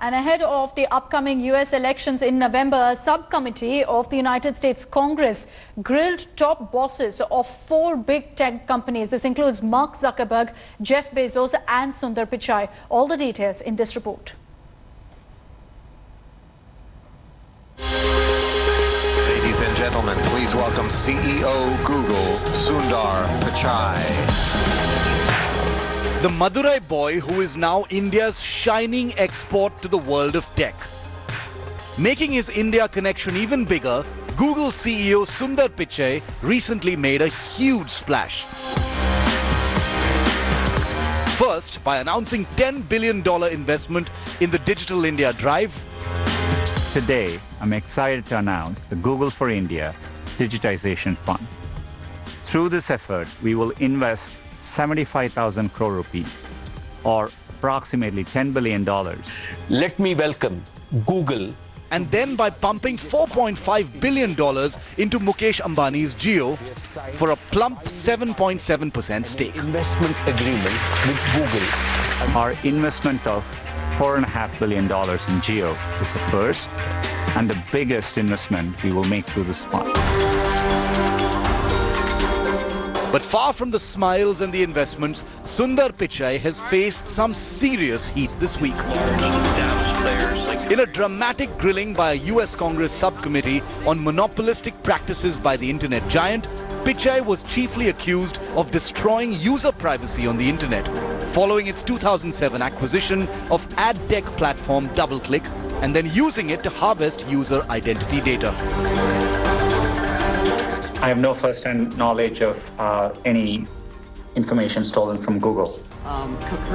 And ahead of the upcoming US elections in November, a subcommittee of the United States Congress grilled top bosses of 4 big tech companies. This includes Mark Zuckerberg, Jeff Bezos and Sundar Pichai. All the details in this report. Ladies and gentlemen, please welcome CEO Google, Sundar Pichai. The Madurai boy who is now India's shining export to the world of tech. Making his India connection even bigger, Google CEO Sundar Pichai recently made a huge splash. First, by announcing $10 billion investment in the Digital India Drive. Today, I'm excited to announce the Google for India Digitization Fund. Through this effort, we will invest 75,000 crore rupees, or approximately $10 billion. Let me welcome Google. And then by pumping $4.5 billion into Mukesh Ambani's Jio for a plump 7.7% stake. Investment agreement with Google. Our investment of $4.5 billion in Jio is the first and the biggest investment we will make through this fund. But far from the smiles and the investments, Sundar Pichai has faced some serious heat this week. In a dramatic grilling by a US Congress subcommittee on monopolistic practices by the internet giant, Pichai was chiefly accused of destroying user privacy on the internet, following its 2007 acquisition of ad tech platform DoubleClick, and then using it to harvest user identity data. I have no first-hand knowledge of any information stolen from Google.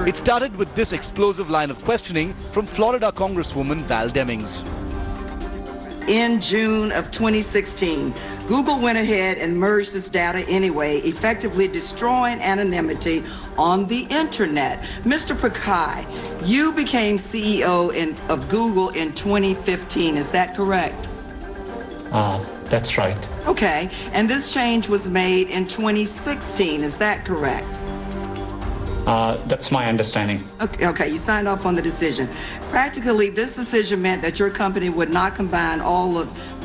It started with this explosive line of questioning from Florida Congresswoman Val Demings. In June of 2016, Google went ahead and merged this data anyway, effectively destroying anonymity on the internet. Mr. Pichai, you became CEO of Google in 2015, is that correct? That's right. Okay, and this change was made in 2016, is that correct? That's my understanding. Okay, you signed off on the decision. Practically, this decision meant that your company would not combine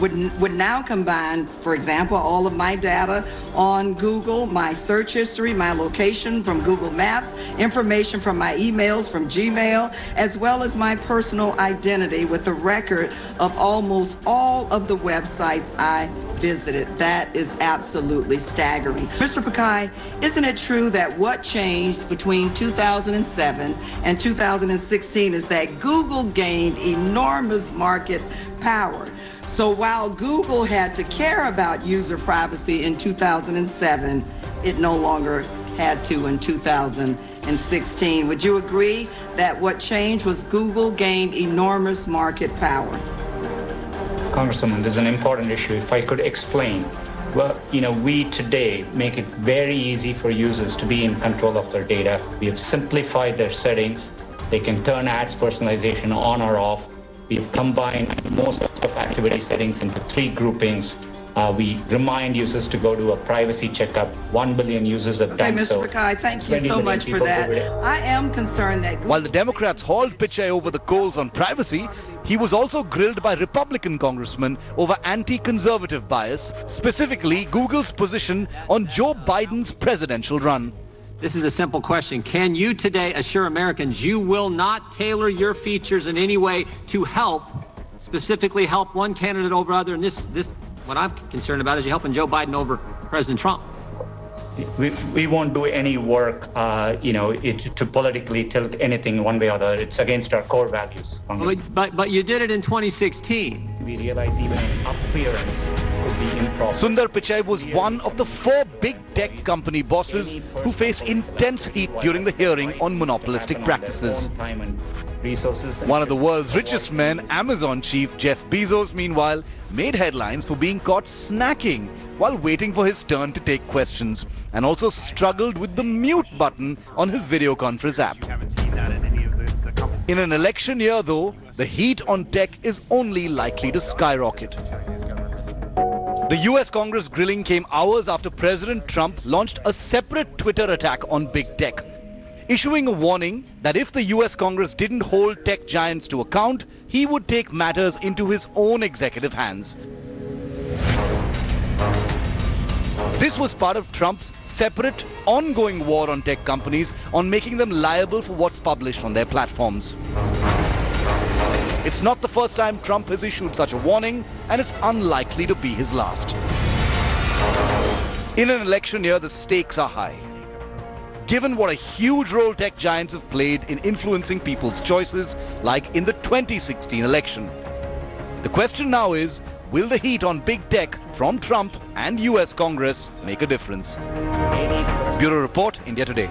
would now combine, for example, all of my data on Google, my search history, my location from Google Maps, information from my emails from Gmail, as well as my personal identity with the record of almost all of the websites I visited. That is absolutely staggering. Mr. Pichai, isn't it true that what changed between 2007 and 2016 is that Google gained enormous market power? So while Google had to care about user privacy in 2007, it no longer had to in 2016. Would you agree that what changed was Google gained enormous market power? Congresswoman, this is an important issue. If I could explain. Well, we today make it very easy for users to be in control of their data. We have simplified their settings. They can turn ads personalization on or off. We have combined most of activity settings into 3 groupings. We remind users to go to a privacy checkup. 1 billion users have done so. Mr. Pichai, thank you so much for that. I am concerned that While the Democrats hauled Pichai over the coals on privacy, he was also grilled by Republican congressmen over anti-conservative bias, specifically Google's position on Joe Biden's presidential run. This is a simple question. Can you today assure Americans you will not tailor your features in any way to specifically help one candidate over other? And this what I'm concerned about is you helping Joe Biden over President Trump. We won't do any work, to politically tilt anything one way or the other. It's against our core values. But you did it in 2016. We realize even an appearance could be improper. Sundar Pichai was one of the 4 big tech company bosses who faced intense heat during the hearing on monopolistic practices. One of the world's richest men, Amazon chief Jeff Bezos, meanwhile, made headlines for being caught snacking while waiting for his turn to take questions, and also struggled with the mute button on his video conference app. In an election year, though, the heat on tech is only likely to skyrocket. The US Congress grilling came hours after President Trump launched a separate Twitter attack on big tech. issuing a warning that if the US Congress didn't hold tech giants to account, he would take matters into his own executive hands. This was part of Trump's separate, ongoing war on tech companies on making them liable for what's published on their platforms. It's not the first time Trump has issued such a warning, and it's unlikely to be his last. In an election year, the stakes are high. Given what a huge role tech giants have played in influencing people's choices, like in the 2016 election. The question now is, will the heat on big tech from Trump and US Congress make a difference? Bureau Report, India Today.